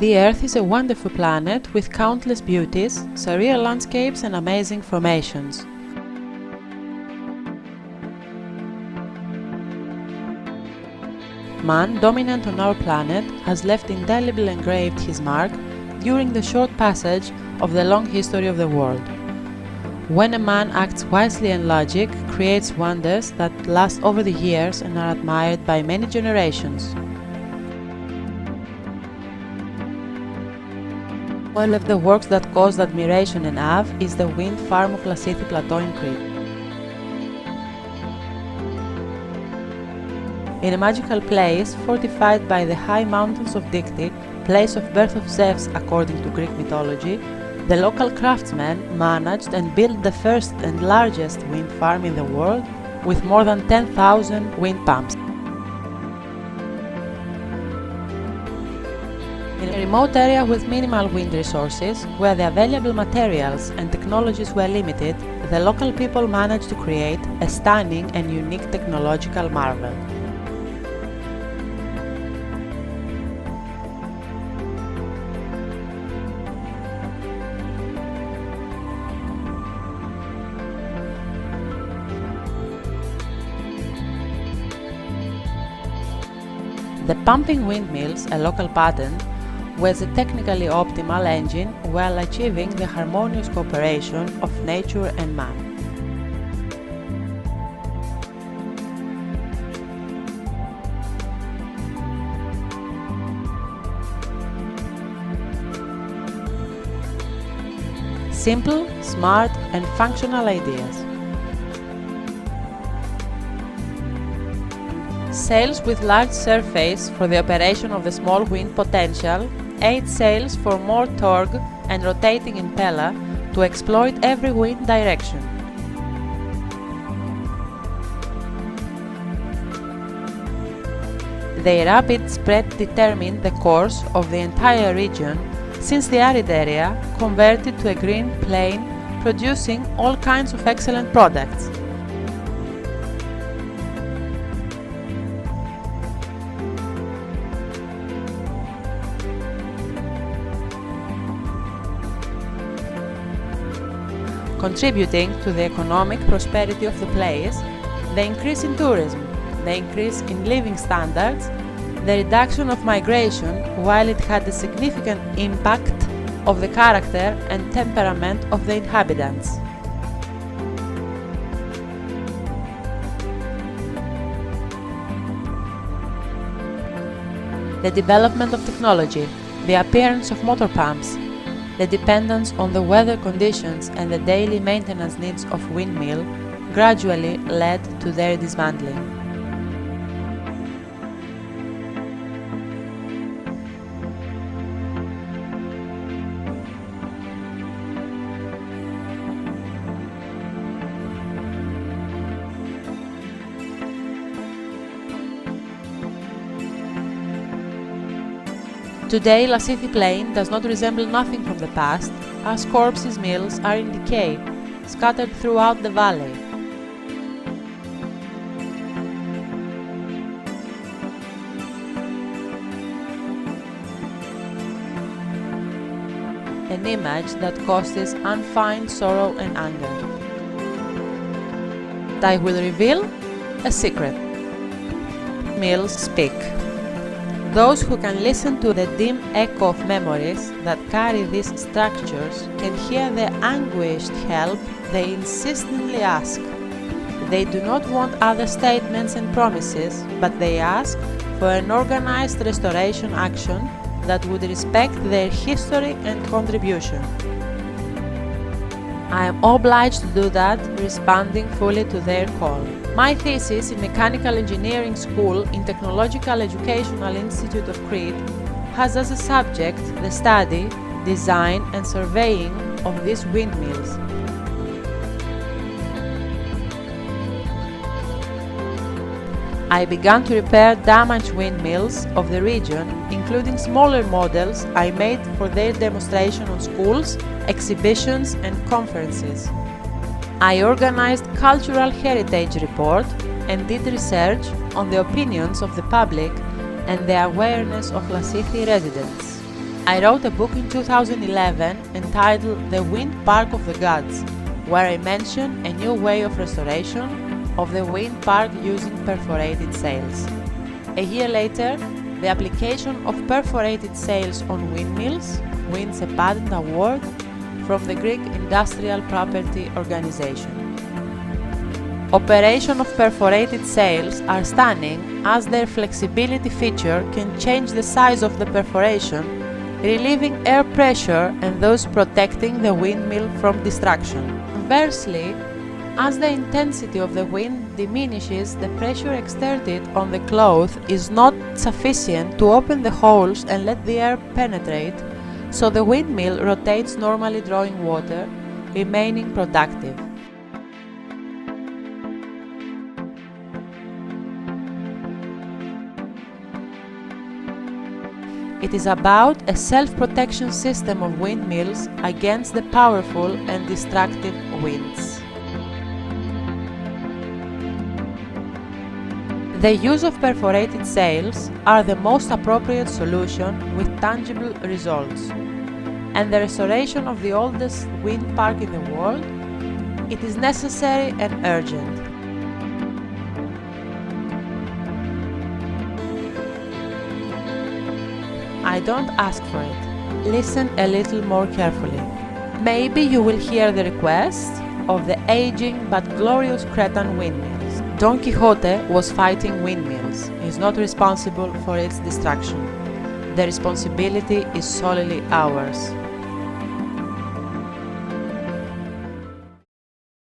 The Earth is a wonderful planet with countless beauties, surreal landscapes and amazing formations. Man, dominant on our planet, has left indelibly engraved his mark during the short passage of the long history of the world. When a man acts wisely and logic, creates wonders that last over the years and are admired by many generations. One of the works that caused admiration and awe is the wind farm of Lasithi Plateau in Crete. In a magical place, fortified by the high mountains of Dikti, place of birth of Zeus according to Greek mythology, the local craftsmen managed and built the first and largest wind farm in the world with more than 10,000 wind pumps. In a remote area with minimal wind resources, where the available materials and technologies were limited, the local people managed to create a stunning and unique technological marvel. The pumping windmills, a local patent, was a technically optimal engine while achieving the harmonious cooperation of nature and man. Simple, smart, and functional ideas. Sails with large surface for the operation of the small wind potential, 8 sails for more torque and rotating impeller to exploit every wind direction. Their rapid spread determined the course of the entire region, since the arid area converted to a green plain, producing all kinds of excellent products. Contributing to the economic prosperity of the place, the increase in tourism, the increase in living standards, the reduction of migration, while it had a significant impact of the character and temperament of the inhabitants. The development of technology, the appearance of motor pumps, the dependence on the weather conditions and the daily maintenance needs of windmill gradually led to their dismantling. Today, Lasithi Plain does not resemble nothing from the past, as corpses mills are in decay, scattered throughout the valley. An image that causes unfeigned sorrow and anger. And I will reveal a secret. Mills speak. Those who can listen to the dim echo of memories that carry these structures can hear the anguished help they insistently ask. They do not want other statements and promises, but they ask for an organized restoration action that would respect their history and contribution. I am obliged to do that, responding fully to their call. My thesis in Mechanical Engineering School in Technological Educational Institute of Crete has as a subject the study, design and surveying of these windmills. I began to repair damaged windmills of the region, including smaller models I made for their demonstration on schools, exhibitions and conferences. I organized cultural heritage report and did research on the opinions of the public and the awareness of Lasithi residents. I wrote a book in 2011 entitled The Wind Park of the Gods, where I mention a new way of restoration of the wind park using perforated sails. A year later, the application of perforated sails on windmills wins a patent award from the Greek Industrial Property Organization. Operation of perforated sails are stunning as their flexibility feature can change the size of the perforation, relieving air pressure and thus protecting the windmill from destruction. Conversely, as the intensity of the wind diminishes, the pressure exerted on the cloth is not sufficient to open the holes and let the air penetrate, so the windmill rotates normally drawing water, remaining productive. It is about a self-protection system of windmills against the powerful and destructive winds. The use of perforated sails are the most appropriate solution with tangible results, and the restoration of the oldest wind park in the world, it is necessary and urgent. I don't ask for it. Listen a little more carefully. Maybe you will hear the request of the aging but glorious Cretan windmills. Don Quixote was fighting windmills. He is not responsible for its destruction. The responsibility is solely ours.